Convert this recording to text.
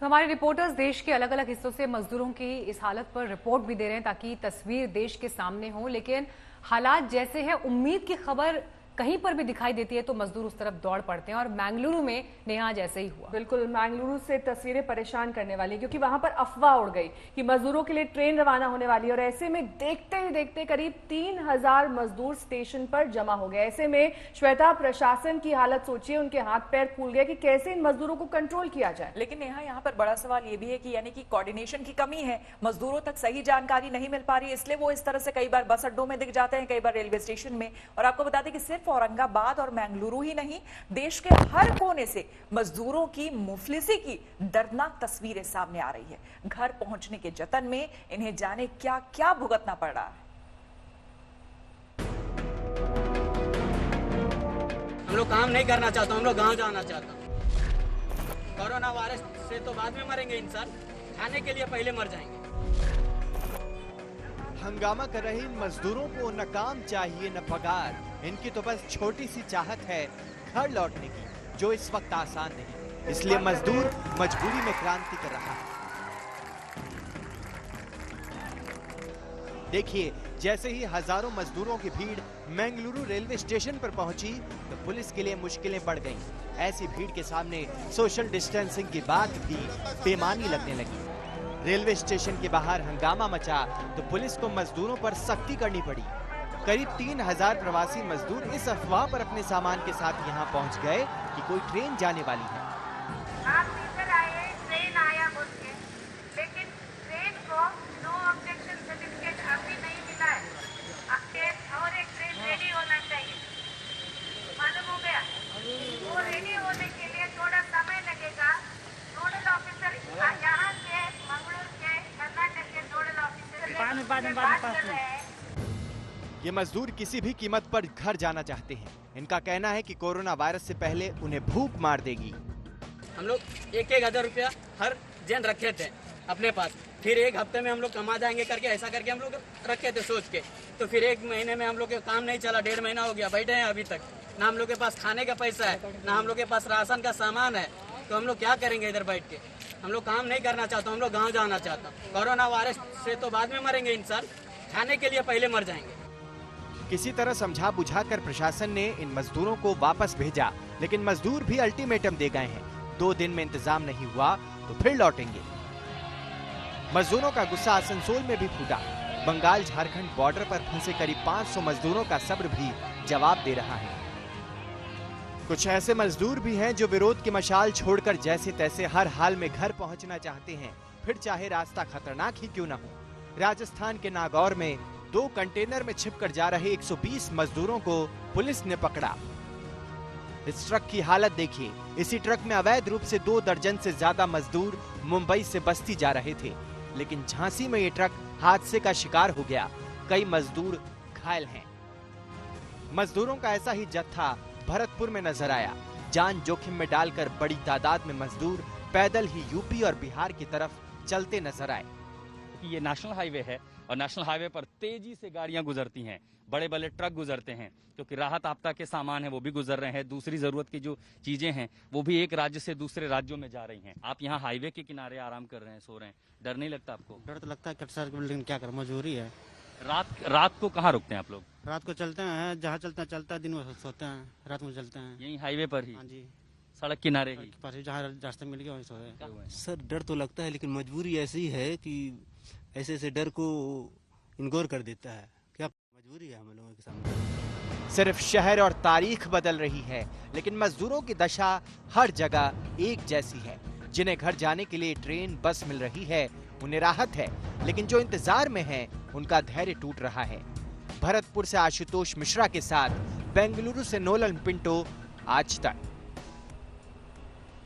हमारे रिपोर्टर्स देश के अलग अलग हिस्सों से मजदूरों की इस हालत पर रिपोर्ट भी दे रहे हैं ताकि तस्वीर देश के सामने हो, लेकिन हालात जैसे हैं, उम्मीद की खबर कहीं पर भी दिखाई देती है तो मजदूर उस तरफ दौड़ पड़ते हैं और मैंगलुरु में नेहा जैसे ही हुआ। बिल्कुल, मैंगलुरु से तस्वीरें परेशान करने वाली, क्योंकि वहां पर अफवाह उड़ गई कि मजदूरों के लिए ट्रेन रवाना होने वाली है और ऐसे में देखते ही देखते करीब 3000 मजदूर स्टेशन पर जमा हो गए। ऐसे में श्वेता, प्रशासन की हालत सोचिए, उनके हाथ पैर फूल गए कि कैसे इन मजदूरों को कंट्रोल किया जाए। लेकिन नेहा, यहाँ पर बड़ा सवाल ये भी है कि यानी कि कोऑर्डिनेशन की कमी है, मजदूरों तक सही जानकारी नहीं मिल पा रही है, इसलिए वो इस तरह से कई बार बस अड्डों में दिख जाते हैं, कई बार रेलवे स्टेशन में। और आपको बता दें कि सिर्फ औरंगाबाद और मैंगलुरु ही नहीं, देश के हर कोने से मजदूरों की मुफलिसी की दर्दनाक तस्वीरें सामने आ रही है। घर पहुंचने के जतन में इन्हें जाने क्या क्या भुगतना पड़ रहा है। हम लोग काम नहीं करना चाहते, हम लोग गांव जाना चाहते हैं। कोरोना वायरस से तो बाद में मरेंगे इंसान, खाने के लिए पहले मर जाएंगे। हंगामा कर रहे इन मजदूरों को न काम चाहिए न पगार, इनकी तो बस छोटी सी चाहत है घर लौटने की, जो इस वक्त आसान नहीं। इसलिए मजदूर मजबूरी में क्रांति कर रहा है। देखिए, जैसे ही हजारों मजदूरों की भीड़ मैंगलुरु रेलवे स्टेशन पर पहुंची तो पुलिस के लिए मुश्किलें बढ़ गईं। ऐसी भीड़ के सामने सोशल डिस्टेंसिंग की बात भी बेमानी लगने लगी। रेलवे स्टेशन के बाहर हंगामा मचा तो पुलिस को मजदूरों पर सख्ती करनी पड़ी। करीब 3000 प्रवासी मजदूर इस अफवाह पर अपने सामान के साथ यहां पहुंच गए कि कोई ट्रेन जाने वाली है। आप इधर आए, ट्रेन आया बोल के, लेकिन ट्रेन को नो ऑब्जेक्शन सर्टिफिकेट अभी नहीं मिला है। और एक ट्रेन रेडी होना चाहिए, मालूम हो गया। वो रेडी होने के लिए थोड़ा समय लगेगा। नोडल ऑफिसर यहाँ के मंगलुरु के कर्नाटक के नोडल ऑफिसर बात कर रहे हैं। ये मजदूर किसी भी कीमत पर घर जाना चाहते हैं। इनका कहना है कि कोरोना वायरस से पहले उन्हें भूख मार देगी। हम लोग 1,000 रुपया हर जन रखे थे अपने पास, फिर एक हफ्ते में हम लोग कमा जाएंगे करके ऐसा करके हम लोग रखे थे सोच के। तो फिर एक महीने में हम लोग का काम नहीं चला, 1.5 महीना हो गया, बैठे हैं अभी तक। ना हम लोग के पास खाने का पैसा है, ना हम लोग के पास राशन का सामान है, तो हम लोग क्या करेंगे इधर बैठ के। हम लोग काम नहीं करना चाहते, हम लोग गाँव जाना चाहते हैं। कोरोना वायरस से तो बाद में मरेंगे इंसान, खाने के लिए पहले मर जाएंगे। किसी तरह समझा बुझाकर प्रशासन ने इन मजदूरों को वापस भेजा, लेकिन मजदूर भी अल्टीमेटम दे गए हैं। 2 दिन में इंतजाम नहीं हुआ तो फिर लौटेंगे। मजदूरों का गुस्सा आसनसोल में भी फूटा। बंगाल झारखंड बॉर्डर पर फंसे करीब 500 मजदूरों का सब्र भी जवाब दे रहा है। कुछ ऐसे मजदूर भी हैं जो विरोध की मशाल छोड़कर जैसे तैसे हर हाल में घर पहुंचना चाहते हैं, फिर चाहे रास्ता खतरनाक ही क्यों न हो। राजस्थान के नागौर में 2 कंटेनर में छिपकर जा रहे 120 मजदूरों को पुलिस ने पकड़ा। इस ट्रक की हालत देखिए। इसी ट्रक में अवैध रूप से 2 दर्जन से ज्यादा मजदूर मुंबई से बस्ती जा रहे थे, लेकिन झांसी में ये ट्रक हादसे का शिकार हो गया। कई मजदूर घायल हैं। मजदूरों का ऐसा ही जत्था भरतपुर में नजर आया। जान जोखिम में डालकर बड़ी तादाद में मजदूर पैदल ही यूपी और बिहार की तरफ चलते नजर आए। ये नेशनल हाईवे है और नेशनल हाईवे पर तेजी से गाड़ियां गुजरती हैं, बड़े बड़े ट्रक गुजरते हैं, क्योंकि राहत आपदा के सामान है वो भी गुजर रहे हैं, दूसरी जरूरत की जो चीजें हैं वो भी एक राज्य से दूसरे राज्यों में जा रही हैं। आप यहाँ हाईवे के किनारे आराम कर रहे हैं, सो रहे हैं, डर नहीं लगता आपको? डर तो लगता है, कटसार की बिल्डिंग क्या कर, मजबूरी है। रात को कहाँ रुकते हैं आप लोग? रात को चलते हैं, जहाँ चलता है दिन में सोते हैं, रात में चलते हैं। यही हाईवे पर ही? हाँ जी, सड़क किनारे ही, जहाँ रास्ते मिल गया वहीं सोए। सर डर तो लगता है, लेकिन मजबूरी ऐसी है कि ऐसे ऐसे डर को इग्नोर कर देता है। क्या मजबूरी है हम लोगों के सामने। सिर्फ शहर और तारीख बदल रही है, लेकिन मजदूरों की दशा हर जगह एक जैसी है। जिन्हें घर जाने के लिए ट्रेन बस मिल रही है उन्हें राहत है, लेकिन जो इंतजार में हैं उनका धैर्य टूट रहा है। भरतपुर से आशुतोष मिश्रा के साथ बेंगलुरु से नोलन पिंटो, आज तक।